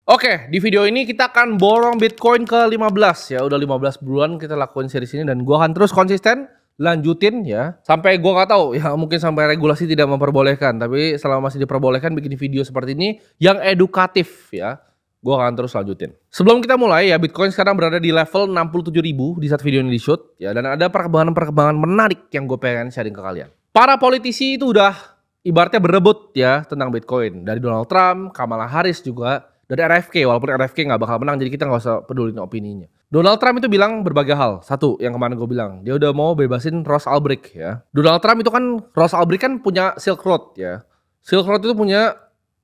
Oke, di video ini kita akan borong Bitcoin ke 15 ya. Udah 15 bulan kita lakuin series ini dan gua akan terus konsisten lanjutin ya. Sampai gua nggak tahu ya, mungkin sampai regulasi tidak memperbolehkan, tapi selama masih diperbolehkan bikin video seperti ini yang edukatif ya. Gua akan terus lanjutin. Sebelum kita mulai ya, Bitcoin sekarang berada di level 67.000 di saat video ini di shoot ya, dan ada perkembangan-perkembangan menarik yang gue pengen sharing ke kalian. Para politisi itu udah ibaratnya berebut ya tentang Bitcoin. Dari Donald Trump, Kamala Harris juga, dari RFK, walaupun RFK nggak bakal menang, jadi kita nggak usah pedulin opininya. Donald Trump itu bilang berbagai hal. Satu, yang kemarin gue bilang, dia udah mau bebasin Ross Ulbricht ya. Donald Trump itu kan, Ross Ulbricht kan punya Silk Road ya. Silk Road itu punya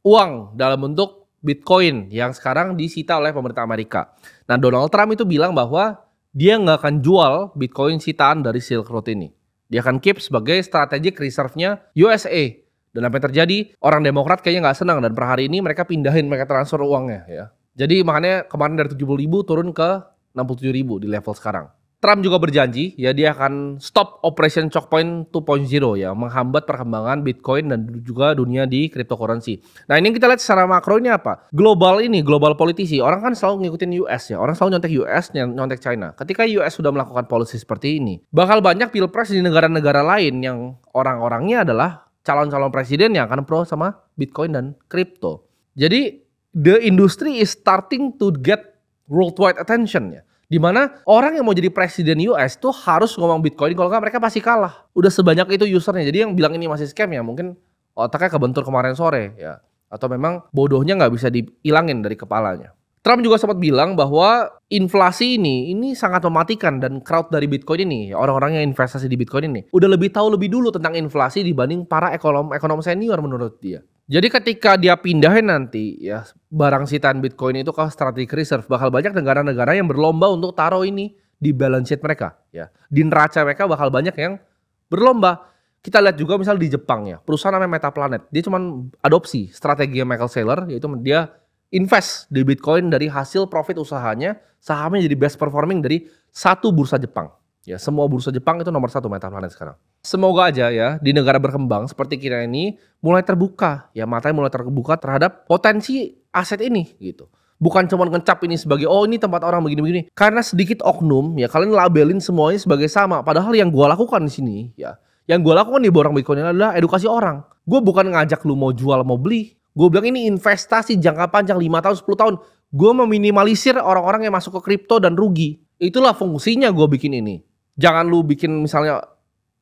uang dalam bentuk Bitcoin yang sekarang disita oleh pemerintah Amerika. Nah, Donald Trump itu bilang bahwa dia nggak akan jual Bitcoin sitaan dari Silk Road ini. Dia akan keep sebagai strategic reserve-nya USA. Dan apa yang terjadi, orang Demokrat kayaknya nggak senang, dan per hari ini mereka pindahin, mereka transfer uangnya ya. Jadi makanya kemarin dari 70.000 turun ke 67.000 di level sekarang. Trump juga berjanji ya dia akan stop Operation Choke Point 2.0 ya, menghambat perkembangan Bitcoin dan juga dunia di cryptocurrency. Nah, ini kita lihat secara makro ini apa? Global politisi, orang kan selalu ngikutin US ya, orang selalu nyontek US, nyontek China. Ketika US sudah melakukan policy seperti ini, bakal banyak pilpres di negara-negara lain yang orang-orangnya adalah calon-calon presiden yang akan pro sama Bitcoin dan crypto. Jadi the industry is starting to get worldwide attention ya. Dimana orang yang mau jadi presiden US tuh harus ngomong Bitcoin, kalau nggak mereka pasti kalah. Udah sebanyak itu usernya. Jadi yang bilang ini masih scam ya mungkin otaknya kebentur kemarin sore ya. Atau memang bodohnya nggak bisa dihilangin dari kepalanya. Trump juga sempat bilang bahwa inflasi ini sangat mematikan, dan crowd dari Bitcoin ini, orang-orang yang investasi di Bitcoin ini, udah lebih tahu lebih dulu tentang inflasi dibanding para ekonom senior menurut dia. Jadi ketika dia pindahin nanti ya barang sitaan Bitcoin itu ke strategic reserve, bakal banyak negara-negara yang berlomba untuk taruh ini di balance sheet mereka ya. Di neraca mereka bakal banyak yang berlomba. Kita lihat juga misal di Jepang ya, perusahaan namanya Metaplanet, dia cuma adopsi strategi Michael Saylor, yaitu dia invest di Bitcoin dari hasil profit usahanya, sahamnya jadi best performing dari satu bursa Jepang. Ya, semua bursa Jepang itu nomor 1 Metaplanet sekarang. Semoga aja ya di negara berkembang seperti kita ini mulai terbuka ya, matanya mulai terbuka terhadap potensi aset ini gitu. Bukan cuma ngecap ini sebagai oh ini tempat orang begini-begini. Karena sedikit oknum ya kalian labelin semuanya sebagai sama. Padahal yang gua lakukan di sini ya, yang gua lakukan di borong Bitcoin ini adalah edukasi orang. Gua bukan ngajak lu mau jual mau beli. Gue bilang ini investasi jangka panjang 5 tahun 10 tahun. Gue meminimalisir orang-orang yang masuk ke kripto dan rugi. Itulah fungsinya gue bikin ini. Jangan lu bikin misalnya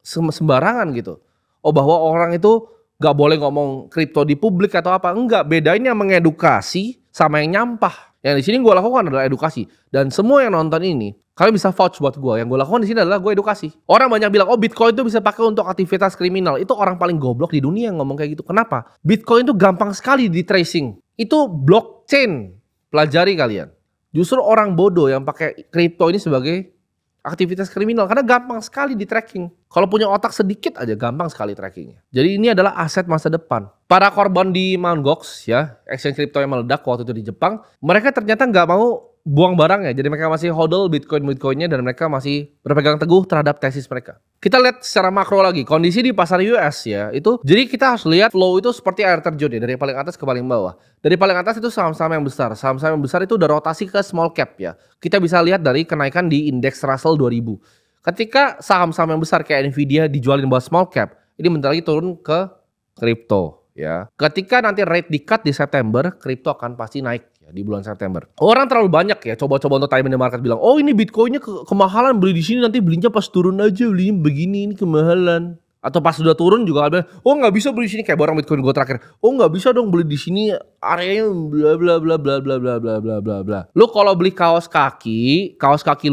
sembarangan gitu. Oh bahwa orang itu gak boleh ngomong kripto di publik atau apa. Enggak, bedainnya mengedukasi sama yang nyampah. Yang di sini gue lakukan adalah edukasi. Dan semua yang nonton ini, kalian bisa vouch buat gue. Yang gue lakukan di sini adalah gue edukasi. Orang banyak bilang, oh Bitcoin itu bisa pakai untuk aktivitas kriminal. Itu orang paling goblok di dunia yang ngomong kayak gitu. Kenapa? Bitcoin itu gampang sekali di tracing. Itu blockchain. Pelajari kalian. Justru orang bodoh yang pakai kripto ini sebagai aktivitas kriminal, karena gampang sekali di tracking. Kalau punya otak sedikit aja gampang sekali trackingnya. Jadi ini adalah aset masa depan. Para korban di Mt. Gox ya, exchange kripto yang meledak waktu itu di Jepang, mereka ternyata nggak mau buang barangnya. Jadi mereka masih hodl Bitcoinnya, dan mereka masih berpegang teguh terhadap tesis mereka. Kita lihat secara makro lagi kondisi di pasar US ya. Itu jadi kita harus lihat flow itu seperti air terjun ya, dari paling atas ke paling bawah. Dari paling atas itu saham-saham yang besar. Saham-saham yang besar itu udah rotasi ke small cap ya. Kita bisa lihat dari kenaikan di indeks Russell 2000. Ketika saham-saham yang besar kayak Nvidia dijualin buat small cap, ini bentar lagi turun ke kripto ya. Ketika nanti rate di-cut di September, kripto akan pasti naik ya, di bulan September. Orang terlalu banyak ya coba-coba untuk time in the market bilang, "Oh, ini Bitcoinnya kemahalan, beli di sini nanti belinya pas turun aja, belinya begini, ini kemahalan." Atau pas sudah turun juga bilang, "Oh, nggak bisa beli di sini," kayak barang Bitcoin gue terakhir. "Oh, nggak bisa dong beli di sini, areanya bla bla bla bla bla bla bla bla bla bla." Lu kalau beli kaos kaki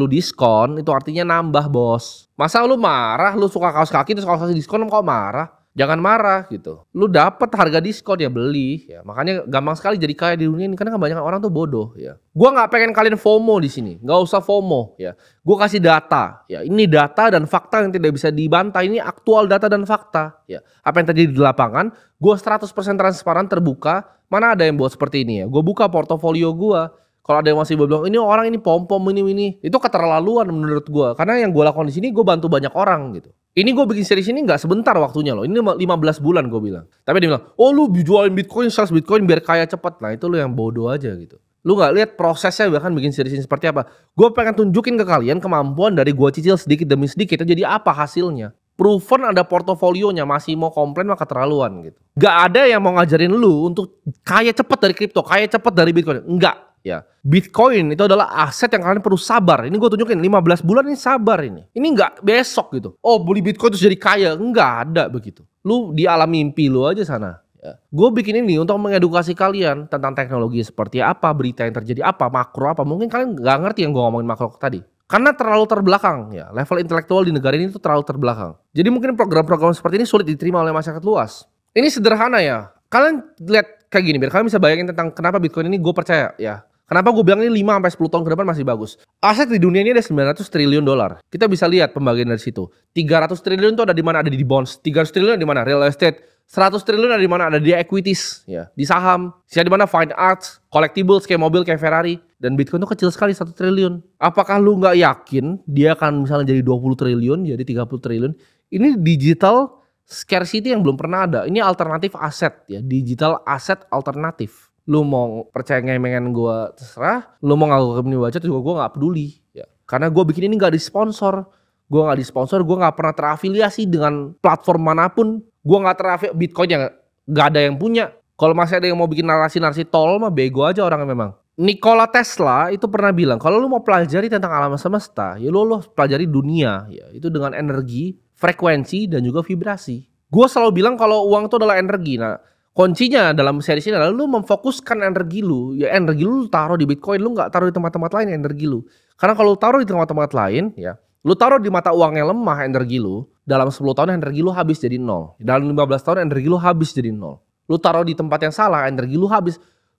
lu diskon, itu artinya nambah, Bos. Masa lu marah, lu suka kaos kaki terus kaos kaki diskon kok marah? Jangan marah gitu. Lu dapet harga diskon ya beli ya. Makanya gampang sekali jadi kaya di dunia ini karena kebanyakan orang tuh bodoh ya. Gua nggak pengen kalian FOMO di sini. Nggak usah FOMO ya. Gua kasih data ya. Ini data dan fakta yang tidak bisa dibantah. Ini aktual data dan fakta ya. Apa yang terjadi di lapangan, gua 100% transparan, terbuka. Mana ada yang buat seperti ini ya. Gua buka portofolio gua. Kalau ada yang masih bilang ini orang ini pom-pom ini, itu keterlaluan menurut gua. Karena yang gua lakukan di sini, gua bantu banyak orang gitu. Ini gue bikin series ini nggak sebentar waktunya loh. Ini 15 bulan gue bilang. Tapi dia bilang, oh lu jualin Bitcoin, sales Bitcoin biar kaya cepat. Nah itu lu yang bodoh aja gitu. Lu nggak lihat prosesnya bahkan bikin series ini seperti apa. Gue pengen tunjukin ke kalian kemampuan dari gue cicil sedikit demi sedikit itu jadi apa hasilnya. Proven ada portofolionya, masih mau komplain mah keterlaluan gitu. Gak ada yang mau ngajarin lu untuk kaya cepet dari kripto, kaya cepet dari Bitcoin. Enggak ya. Bitcoin itu adalah aset yang kalian perlu sabar. Ini gue tunjukin 15 bulan ini sabar ini. Ini enggak besok gitu. Oh beli Bitcoin terus jadi kaya. Enggak ada begitu. Lu di alam mimpi lu aja sana. Ya. Gue bikin ini untuk mengedukasi kalian tentang teknologi seperti apa, berita yang terjadi apa, makro apa. Mungkin kalian gak ngerti yang gue ngomongin makro tadi. Karena terlalu terbelakang ya, level intelektual di negara ini tuh terlalu terbelakang. Jadi mungkin program-program seperti ini sulit diterima oleh masyarakat luas. Ini sederhana ya. Kalian lihat kayak gini biar kalian bisa bayangin tentang kenapa Bitcoin ini gue percaya ya. Kenapa gue bilang ini 5 sampai 10 tahun ke depan masih bagus. Aset di dunia ini ada 900 triliun dolar. Kita bisa lihat pembagian dari situ. 300 triliun itu ada di mana? Ada di bonds. 300 triliun ada di mana? Real estate. 100 triliun ada di mana? Ada di equities, ya, di saham. Sisa di mana? Fine arts, collectibles kayak mobil, kayak Ferrari. Dan Bitcoin itu kecil sekali 1 triliun. Apakah lu nggak yakin dia akan misalnya jadi 20 triliun, jadi 30 triliun? Ini digital scarcity yang belum pernah ada. Ini alternatif aset ya, digital aset alternatif. Lu mau percaya ngemengen gue terserah, lu mau ngaku ini baca juga gue nggak peduli. Ya. Karena gue bikin ini nggak disponsor. Gue nggak disponsor, gue nggak pernah terafiliasi dengan platform manapun. Gue nggak terafiliasi Bitcoin yang nggak ada yang punya. Kalau masih ada yang mau bikin narasi-narasi tol mah bego aja orangnya memang. Nikola Tesla itu pernah bilang kalau lu mau pelajari tentang alam semesta, ya lu pelajari dunia, ya itu dengan energi, frekuensi dan juga vibrasi. Gue selalu bilang kalau uang itu adalah energi. Nah, kuncinya dalam seri ini adalah lu memfokuskan energi lu. Ya energi lu taruh di Bitcoin, lu nggak taruh di tempat-tempat lain energi lu. Karena kalau lu taruh di tempat-tempat lain, ya lu taruh di mata uang yang lemah energi lu, dalam 10 tahun energi lu habis jadi 0. Dalam 15 tahun energi lu habis jadi 0. Lu taruh di tempat yang salah, energi lu habis.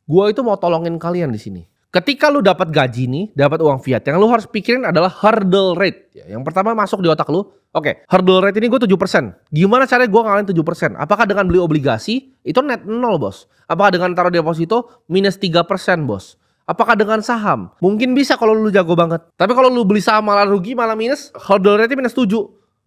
Gua itu mau tolongin kalian di sini. Ketika lu dapat gaji nih, dapat uang fiat, yang lu harus pikirin adalah hurdle rate. Ya, yang pertama masuk di otak lu, oke, hurdle rate ini gue 7%. Gimana caranya gue ngalahin 7%? Apakah dengan beli obligasi? Itu net 0, bos. Apakah dengan taruh deposito? Minus 3%, bos. Apakah dengan saham? Mungkin bisa kalau lu jago banget. Tapi kalau lu beli saham malah rugi, malah minus, hurdle rate minus 7.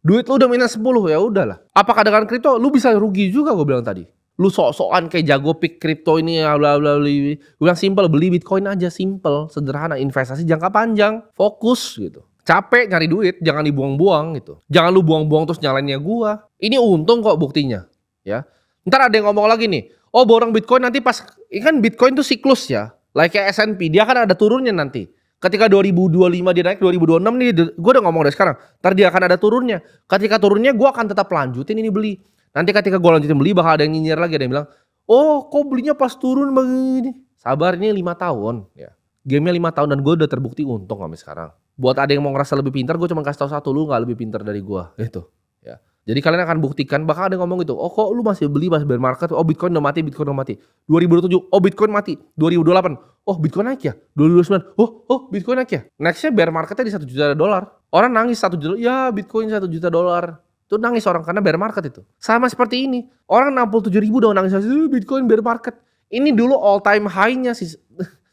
Duit lu udah minus 10, ya udahlah. Apakah dengan kripto? Lu bisa rugi juga gue bilang tadi. Lu sok-sokan kayak jago pick kripto ini ya bla bla bla. Gue bilang simple, beli Bitcoin aja simple, sederhana, investasi jangka panjang, fokus gitu. Capek nyari duit, jangan dibuang-buang gitu. Jangan lu buang-buang terus nyalainnya gua. Ini untung kok buktinya, ya. Ntar ada yang ngomong lagi nih, oh borong Bitcoin nanti pas, ini kan Bitcoin tuh siklus ya. Like kayak S&P, dia kan ada turunnya nanti. Ketika 2025 dia naik, 2026 nih, gue udah ngomong dari sekarang. Ntar dia akan ada turunnya. Ketika turunnya gue akan tetap lanjutin ini beli. Nanti ketika gue lanjutin beli bakal ada yang nyinyir lagi, ada yang bilang, oh kok belinya pas turun begini. Sabar, ini 5 tahun ya. Gamenya 5 tahun dan gue udah terbukti untung sampai sekarang. Buat ada yang mau ngerasa lebih pintar, gue cuma kasih tahu satu, lu gak lebih pintar dari gue gitu ya. Jadi kalian akan buktikan, bakal ada yang ngomong gitu, oh kok lu masih beli pas bear market, oh Bitcoin udah mati, Bitcoin udah mati. 2027, oh Bitcoin mati. 2028, oh Bitcoin naik ya. 2029, oh Bitcoin naik ya. Nextnya bear marketnya di 1 juta dolar. Orang nangis 1 juta, ya Bitcoin 1 juta dolar. Itu nangis orang karena bear market itu. Sama seperti ini. Orang 67 ribu udah nangis, Bitcoin bear market. Ini dulu all time high-nya sih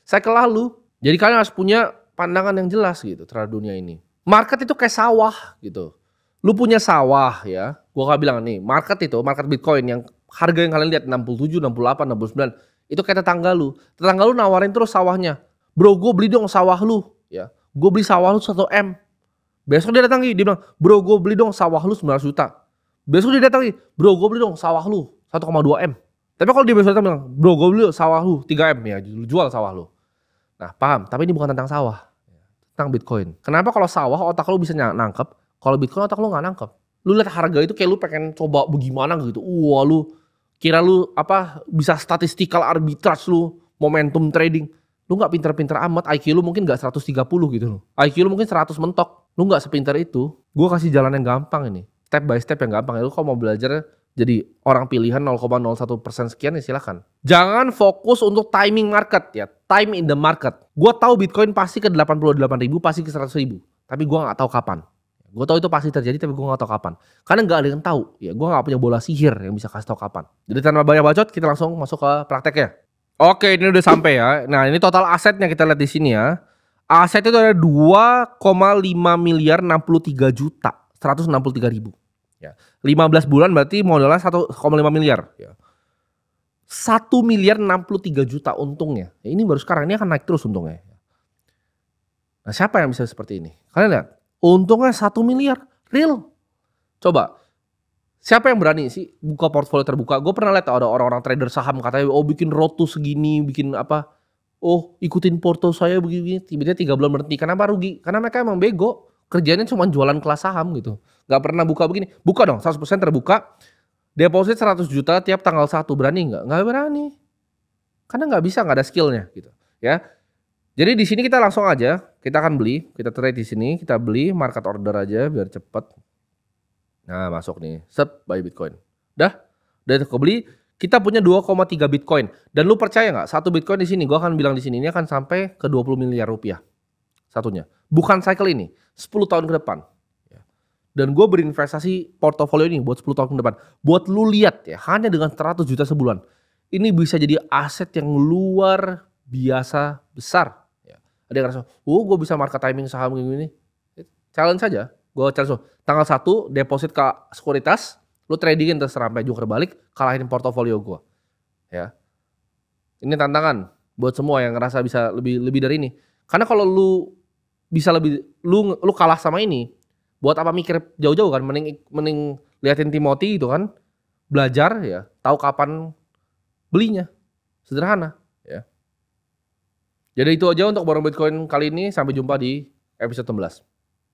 cycle lalu. Jadi kalian harus punya pandangan yang jelas gitu terhadap dunia ini. Market itu kayak sawah gitu. Lu punya sawah ya. Gua gak bilang nih, market itu, market Bitcoin yang harga yang kalian lihat 67, 68, 69. Itu kayak tetangga lu. Tetangga lu nawarin terus sawahnya. Bro, gue beli dong sawah lu ya. Gue beli sawah lu 1M. Besok dia datang lagi, dia bilang, bro gue beli dong sawah lu 900 juta. Besok dia datang lagi, bro gue beli dong sawah lu 1,2M. Tapi kalau dia besok datang bilang, bro gue beli sawah lu 3M ya, jual sawah lu. Nah paham, tapi ini bukan tentang sawah. Tentang Bitcoin. Kenapa kalau sawah otak lu bisa nangkep, kalau Bitcoin otak lu gak nangkep. Lu lihat harga itu kayak lu pengen coba bagaimana gitu. Wah lu, kira lu apa bisa statistical arbitrage lu, momentum trading. Lu gak pinter-pinter amat, IQ lu mungkin gak 130 gitu loh. IQ lu mungkin 100 mentok. Lu gak sepintar itu. Gue kasih jalan yang gampang ini. Step by step yang gampang. Lu kalau mau belajar jadi orang pilihan 0,01% sekian ya silakan. Jangan fokus untuk timing market ya. Time in the market. Gue tahu Bitcoin pasti ke 88 ribu, pasti ke 100 ribu. Tapi gue gak tahu kapan. Gue tahu itu pasti terjadi tapi gue gak tahu kapan. Karena gak ada yang tahu. Ya, gue gak punya bola sihir yang bisa kasih tahu kapan. Jadi tanpa banyak bacot kita langsung masuk ke prakteknya. Oke, ini udah sampai ya. Nah, ini total asetnya kita lihat di sini ya. Aset itu ada 2,5 miliar 63 juta 163 ribu. Ya. 15 bulan berarti modalnya 1,5 miliar. Ya. 1.063 miliar untungnya. Ya, ini baru sekarang, ini akan naik terus untungnya. Nah, siapa yang bisa seperti ini? Kalian lihat, untungnya 1 miliar, real. Coba, siapa yang berani sih buka portfolio terbuka? Gue pernah lihat ada orang-orang trader saham katanya, oh bikin roto segini, bikin apa? Oh ikutin porto saya begini, tiba-tiba 3 bulan berhenti. Kenapa rugi? Karena mereka emang bego. Kerjanya cuma jualan kelas saham gitu. Gak pernah buka begini. Buka dong, 100% terbuka. Deposit 100 juta tiap tanggal 1, berani nggak? Nggak berani. Karena nggak bisa, nggak ada skillnya gitu. Ya. Jadi di sini kita langsung aja, kita akan beli, kita trade di sini, kita beli market order aja biar cepet. Nah masuk nih, set buy Bitcoin. Udah kebeli. Kita punya 2,3 Bitcoin. Dan lu percaya nggak? Satu Bitcoin di sini, gua akan bilang di sini ini akan sampai ke 20 miliar rupiah satunya. Bukan cycle ini, 10 tahun ke depan. Dan gue berinvestasi portofolio ini buat 10 tahun ke depan. Buat lu lihat ya, hanya dengan 100 juta sebulan. Ini bisa jadi aset yang luar biasa besar. Ya. Ada yang ngerasa, gue bisa market timing saham gini. Challenge saja. Gue challenge, tanggal 1 deposit ke sekuritas, lu tradingin terserah sampai jungkir balik, kalahin portofolio gue. Ya. Ini tantangan buat semua yang ngerasa bisa lebih dari ini. Karena kalau lu bisa lebih, lu kalah sama ini, buat apa mikir jauh-jauh kan, mending liatin Timothy itu kan, belajar ya, tahu kapan belinya, sederhana ya. Jadi itu aja untuk borong Bitcoin kali ini, sampai jumpa di episode 16.